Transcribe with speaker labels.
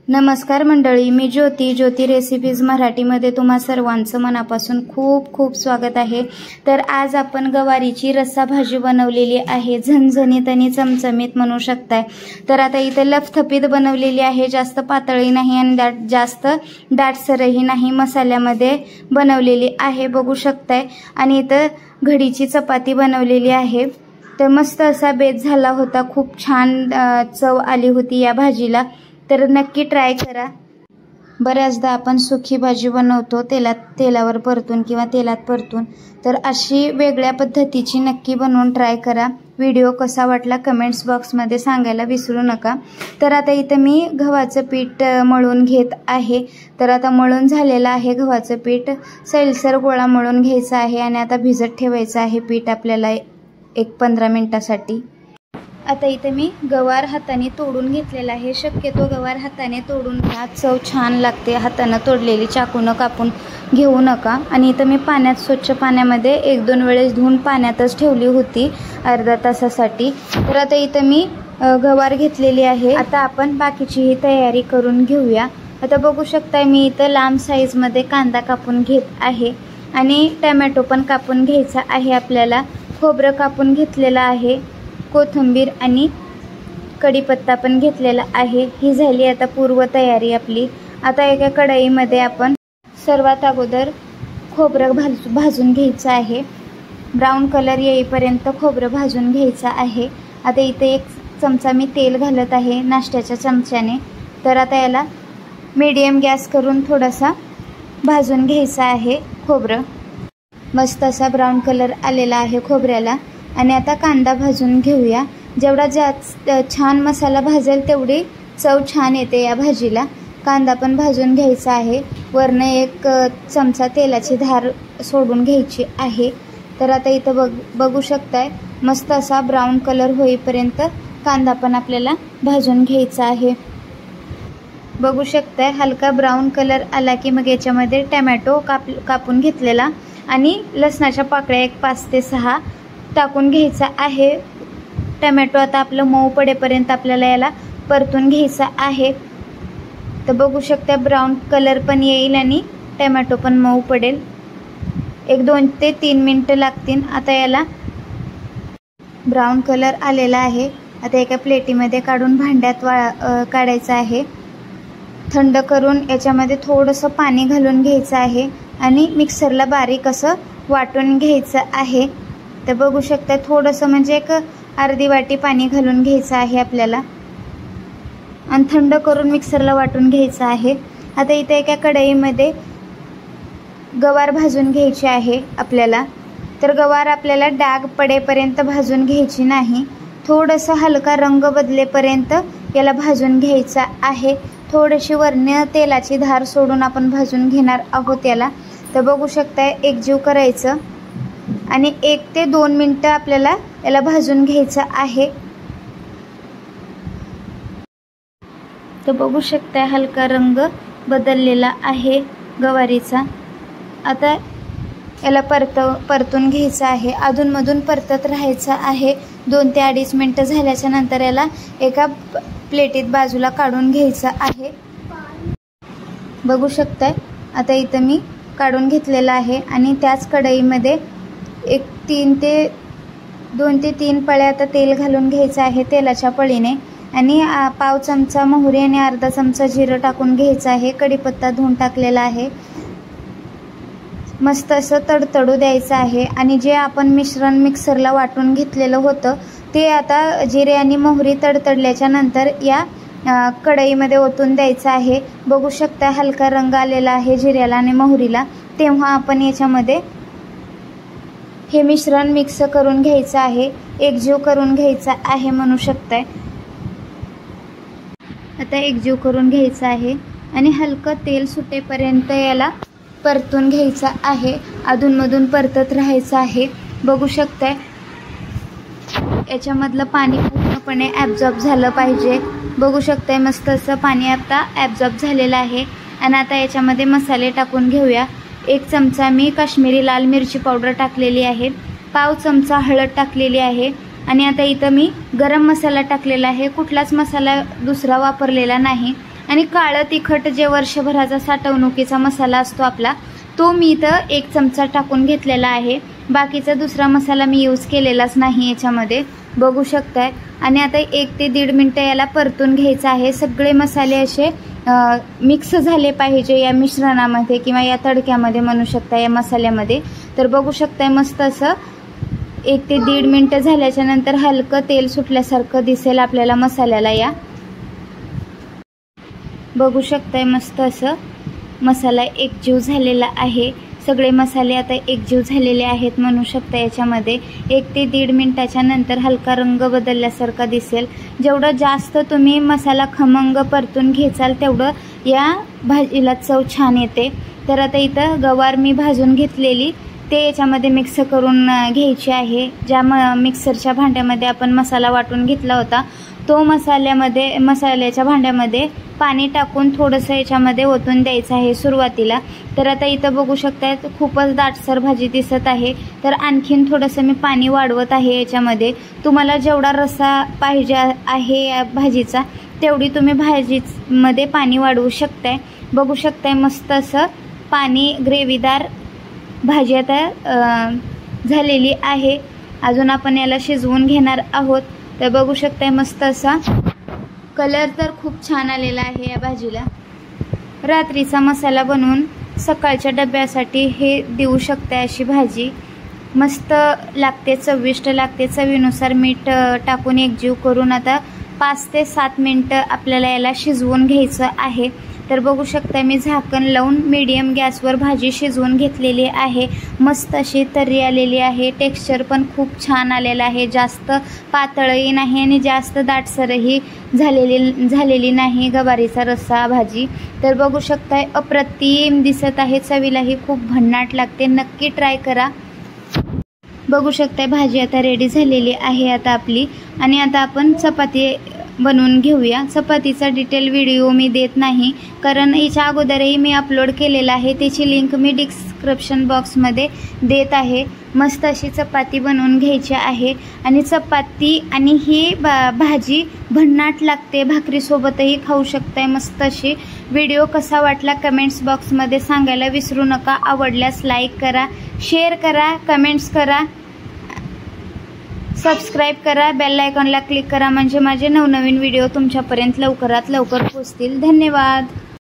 Speaker 1: नमस्कार मंडळी, मी ज्योती रेसिपीज मराठीमध्ये तुम्हा सर्वांचं मनापासून खूप खूप स्वागत आहे। तर आज आपण गवारीची रस्सा भाजी बनवलेली आहे, झणझणीत आणि चमचमीत म्हणू शकताय। तर आता इथे लफथपीत बनवलेली आहे, जास्त पातळी नाही आणि जास्त दाटसरही नाही, मसाल्यामध्ये बनवलेली आहे बघू शकताय। आणि इथे घडीची चपाती बनवलेली आहे। तर मस्त असा बेत झाला होता, खूप छान चव आली होती या भाजीला। तर नक्की ट्राय करा। बऱ्याचदा आपण सुकी भाजी बनवतो तेलावर परतून किंवा तेलात परतून, तर अशी वेगळ्या पद्धतीची नक्की बनवून ट्राय करा। व्हिडिओ कसा वाटला कमेंट्स बॉक्समध्ये सांगायला विसरू नका। तर आता इथे मी गव्हाचं पीठ मळून घेत आहे। तर आता मळून झालेलं आहे गव्हाचं पीठ, सैलसर गोळा मळून घ्यायचा आहे आणि आता भिजत ठेवायचं आहे पीठ आपल्याला एक 15 मिनिटासाठी। आता इथे मी गवार हाताने तोडून घेतलेला आहे। शक्यतो गवार हाताने तोडून घ्या, चव छान लागते। हाताने तोडलेली चाकून कापून घेऊ नका। आणि इथे मी पाण्यात स्वच्छ पाण्यामध्ये 1-2 वेळेस धुवून पाण्यातच ठेवली होती अर्धा तासासाठी। तर आता इथे मी गवार घेतलेली आहे। आता आपण बाकीची ही तयारी करून घेऊया। आता बघू शकताय मी इथे लांब साईजमध्ये कांदा कापून घेत आहे आणि टोमॅटो पण कापून घ्यायचा आहे आपल्याला। खोबरं कापून घेतलेलं आहे, कोथिंबीर आणि कढीपत्ता पण घेतलेला आहे। ही झाली आता पूर्व तयारी आपली। आता एका कढईमध्ये आपण सर्वात अगोदर खोबरं भाजून घ्यायचं आहे, ब्राऊन कलर येईपर्यंत खोबरं भाजून घ्यायचं आहे। आता इथे 1 चमचा मी तेल घालत आहे नाश्त्याच्या चमच्याने। तर आता याला मीडियम गॅस करून थोडासा भाजून घ्यायचं आहे खोबरं। मस्त असा ब्राऊन कलर आलेला आहे खोबऱ्याला। आणि आता कांदा भाजून घेऊया। जेवढा जास्त छान मसाला भाजेल तेवढी चव छान येते या भाजीला। कांदा पण भाजून घ्यायचा आहे, वरनं 1 चमचा तेलाची धार सोडून घ्यायची आहे। तर आता इथं बघू शकताय मस्त असा ब्राऊन कलर होईपर्यंत कांदा पण आपल्याला भाजून घ्यायचा आहे। बघू शकताय हलका ब्राऊन कलर आला की मग याच्यामध्ये टोमॅटो कापून घेतलेला आणि लसणाच्या पाकळ्या 1 5 ते 6 टाकून घ्यायचा आहे। टोमॅटो आता आपलं मऊ पडेपर्यंत आपल्याला याला परतून घ्यायचा आहे। तर बघू शकता ब्राऊन कलर पण येईल आणि टोमॅटो पण मऊ पडेल। 1-2 ते 3 मिनिटं लागतील। आता याला ब्राऊन कलर आलेला आहे। आता एका प्लेटीमध्ये काढून भांड्यात काढायचं आहे। थंड करून याच्यामध्ये थोडंसं पाणी घालून घ्यायचं आहे आणि मिक्सरला बारीक असं वाटून घ्यायचं आहे। तर बघू शकता थोडंसं म्हणजे 1 अर्धी वाटी पाणी घालून घ्यायचं आहे आपल्याला आणि थंड करून मिक्सरला वाटून घ्यायचं आहे। आता इथे एका कढईमध्ये गवार भाजून घ्यायची आहे आपल्याला। तर गवार आपल्याला डाग पडेपर्यंत भाजून घ्यायची नाही, थोडंसं हलका रंग बदलेपर्यंत याला भाजून घ्यायचा आहे। थोडीशी वरनं तेलाची धार सोडून आपण भाजून घेणार आहोत याला। तर बघू शकताय एकजीव करायचं आणि 1 ते 2 मिनिटं आपल्याला याला भाजून घ्यायचं आहे। तर बघू शकताय हलका रंग बदललेला आहे गवारीचा। आता याला परतून घ्यायचं आहे, अधूनमधून परतत राहायचं आहे। 2 ते 2.5 मिनिटं झाल्याच्या नंतर याला एका प्लेटीत बाजूला काढून घ्यायचं आहे। बघू शकताय आता इथं मी काढून घेतलेलं आहे आणि त्याच कढईमध्ये 2 ते 3 पळ्या आता तेल घालून घ्यायचं आहे तेलाच्या पळीने आणि पाव चमचा मोहरी आणि अर्धा चमचा जिरं टाकून घ्यायचं आहे। कढीपत्ता धुवून टाकलेला आहे। मस्त असं तडतडू द्यायचं आहे आणि जे आपण मिश्रण मिक्सरला वाटून घेतलेलं होतं ते आता जिरे आणि मोहरी तडतडल्याच्या नंतर या कढईमध्ये ओतून द्यायचं आहे। बघू शकता हलका रंग आलेला आहे जिऱ्याला आणि मोहरीला। तेव्हा आपण याच्यामध्ये हे मिश्रण मिक्स करून घ्यायचं आहे, एकजीव करून घ्यायचा आहे म्हणू शकताय। आता एकजीव करून घ्यायचं आहे आणि हलकं तेल सुटेपर्यंत याला परतून घ्यायचं आहे, अधूनमधून परतत राहायचं आहे। बघू शकताय याच्यामधलं पाणी पूर्णपणे ॲब्झॉर्ब झालं पाहिजे। बघू शकताय मस्त असं पाणी आता ॲब्झॉर्ब झालेलं आहे। आणि आता याच्यामध्ये मसाले टाकून घेऊया। 1 चमचा मी काश्मीरी लाल मिरची पावडर टाकलेली आहे, पाव चमचा हळद टाकलेली आहे आणि आता इथं मी गरम मसाला टाकलेला आहे। कुठलाच मसाला दुसरा वापरलेला नाही। आणि काळं तिखट जे वर्षभराचा साठवणुकीचा मसाला असतो आपला, तो मी इथं 1 चमचा टाकून घेतलेला आहे. बाकीचा दुसरा मसाला मी यूज केलेलाच नाही याच्यामध्ये, बघू शकताय. आणि आता 1 ते 1.5 मिनटं याला परतून घ्यायचं आहे. सगळे मसाले असे मिक्स झाले पाहिजे या मिश्रणामध्ये किंवा या तडक्यामध्ये म्हणू शकता, या मसाल्यामध्ये. तर बघू शकताय मस्त असं 1 ते 1.5 मिनटं झाल्याच्या नंतर हलकं तेल सुटल्यासारखं दिसेल आपल्याला मसाल्याला. या बघू शकताय मस्त असं मसाला एकजीव झालेला आहे. सगळे मसाले आता एकजीव झालेले आहेत म्हणू शकता. याच्यामध्ये 1 ते 1.5 मिनटाच्या नंतर हलका रंग बदलल्यासारखा दिसेल. जेवढं जास्त तुम्ही मसाला खमंग परतून घेचाल तेवढं या भाजीला चव छान येते. तर आता इथं गवार मी भाजून घेतलेली ते याच्यामध्ये मिक्स करून घ्यायची आहे. ज्या मिक्सरच्या भांड्यामध्ये आपण मसाला वाटून घेतला होता तो मसाल्याच्या भांड्यामध्ये पाणी टाकून थोडंसं याच्यामध्ये ओतून द्यायचं आहे सुरुवातीला. तर आता इथं बघू शकताय खूपच दाटसर भाजी दिसत आहे. तर आणखीन थोडंसं मी पाणी वाढवत आहे याच्यामध्ये. तुम्हाला जेवढा रस्सा पाहिजे आहे या भाजीचा तेवढी तुम्ही भाजीमध्ये पाणी वाढवू शकताय. बघू शकताय मस्त असं पाणी ग्रेव्हीदार भाजी आता झालेली आहे. अजून आपण याला शिजवून घेणार आहोत. तर बघू शकताय मस्त असा कलर तर खूप छान आलेला आहे या भाजीला. रात्रीचा मसाला बनवून सकाळच्या डब्यासाठी हे देऊ शकता. अशी भाजी मस्त लागते, चविष्ट लागते. चवीनुसार मीठ टाकून एकजीव करून आता 5 ते 7 मिनटं आपल्याला याला शिजवून घ्यायचं आहे. तर बघू शकता मी झाकण लावून मीडियम गॅसवर भाजी शिजवून घेतलेली आहे. मस्त अशी तर्री आलेली आहे. टेक्स्चर पण खूप छान आलेलं आहे. जास्त पातळही नाही आणि जास्त दाटसरही झालेली नाही गवारीचा रस्सा भाजी. तर बघू शकताय अप्रतिम दिसत आहे. चवीलाही खूप भन्नाट लागते. नक्की ट्राय करा. बघू शकताय भाजी आता रेडी झालेली आहे आता आपली. आणि आता आपण चपाती बनवून घेऊया. चपातीचा डिटेल व्हिडिओ मी देत नाही कारण याच्या अगोदरही मी अपलोड केलेला आहे. त्याची लिंक मी डिस्क्रिप्शन बॉक्समध्ये देत आहे. मस्त अशी चपाती बनवून घ्यायची आहे. आणि चपाती आणि ही भाजी भन्नाट लागते. भाकरीसोबतही खाऊ शकताय मस्त अशी. व्हिडिओ कसा वाटला कमेंट्स बॉक्समध्ये सांगायला विसरू नका. आवडल्यास लाईक करा, शेअर करा, कमेंट्स करा, सबस्क्राईब करा, बेल आयकॉनला क्लिक करा म्हणजे माझे नवनवीन व्हिडिओ तुमच्यापर्यंत लवकरात लवकर पोहोचतील. धन्यवाद.